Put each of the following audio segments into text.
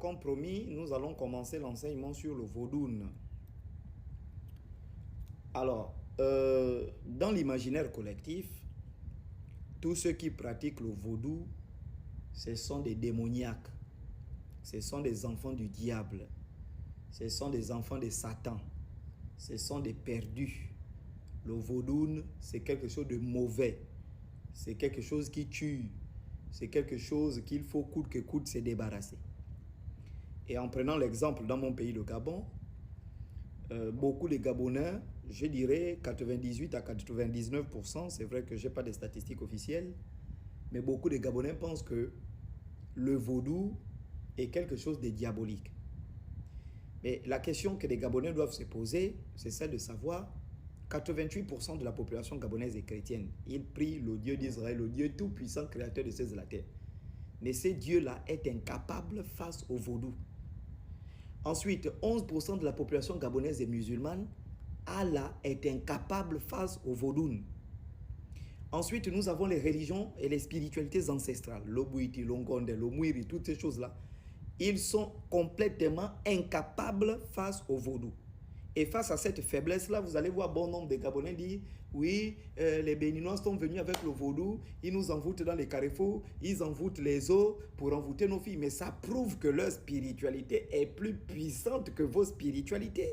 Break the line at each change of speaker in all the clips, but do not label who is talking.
comme promis, nous allons commencer l'enseignement sur le vaudoune. Alors, dans l'imaginaire collectif, tous ceux qui pratiquent le vaudou, ce sont des démoniaques. Ce sont des enfants du diable. Ce sont des enfants de Satan. Ce sont des perdus. Le vaudoune, c'est quelque chose de mauvais. C'est quelque chose qui tue. C'est quelque chose qu'il faut coûte que coûte se débarrasser. Et en prenant l'exemple dans mon pays, le Gabon, beaucoup de Gabonais, je dirais 98 à 99%, c'est vrai que je n'ai pas de statistiques officielles, mais beaucoup de Gabonais pensent que le vaudou est quelque chose de diabolique. Mais la question que les Gabonais doivent se poser, c'est celle de savoir 88% de la population gabonaise est chrétienne. Ils prient le Dieu d'Israël, le Dieu tout-puissant, créateur de ces de la terre. Mais ce Dieu-là est incapable face au vaudou. Ensuite, 11% de la population gabonaise est musulmane. Allah est incapable face au vaudou. Ensuite, nous avons les religions et les spiritualités ancestrales. L'Obouiti, l'Ongonde, le Mouiri, toutes ces choses-là. Ils sont complètement incapables face au vaudou. Et face à cette faiblesse-là, vous allez voir bon nombre de Gabonais dire « Oui, les Béninois sont venus avec le vaudou, ils nous envoûtent dans les carrefours, ils envoûtent les eaux pour envoûter nos filles. » Mais ça prouve que leur spiritualité est plus puissante que vos spiritualités.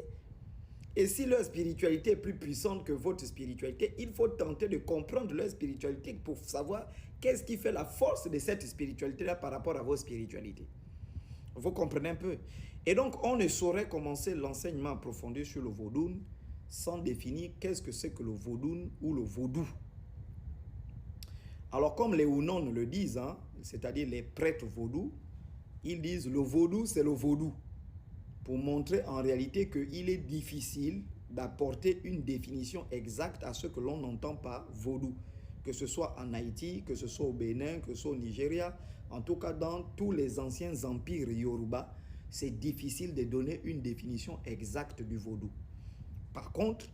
Et si leur spiritualité est plus puissante que votre spiritualité, il faut tenter de comprendre leur spiritualité pour savoir qu'est-ce qui fait la force de cette spiritualité-là par rapport à vos spiritualités. Vous comprenez un peu? Et donc, on ne saurait commencer l'enseignement approfondi sur le vaudoune sans définir qu'est-ce que c'est que le vaudoune ou le vaudou. Alors, comme les Hounon le disent, hein, c'est-à-dire les prêtres vaudous, ils disent le vaudou, c'est le vaudou. Pour montrer en réalité qu'il est difficile d'apporter une définition exacte à ce que l'on entend par vaudou. Que ce soit en Haïti, que ce soit au Bénin, que ce soit au Nigeria, en tout cas dans tous les anciens empires Yoruba, c'est difficile de donner une définition exacte du vaudou. Par contre,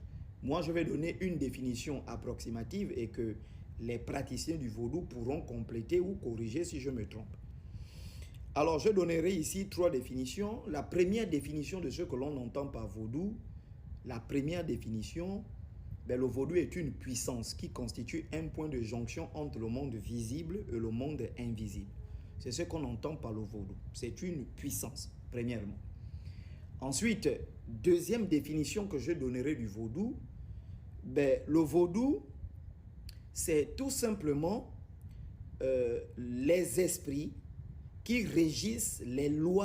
moi je vais donner une définition approximative et que les praticiens du vaudou pourront compléter ou corriger si je me trompe. Alors je donnerai ici 3 définitions. La première définition de ce que l'on entend par vaudou, la première définition, ben, le vaudou est une puissance qui constitue un point de jonction entre le monde visible et le monde invisible. C'est ce qu'on entend par le vaudou. C'est une puissance, premièrement. Ensuite, deuxième définition que je donnerai du vaudou, ben, le vaudou, c'est tout simplement les esprits qui régissent les lois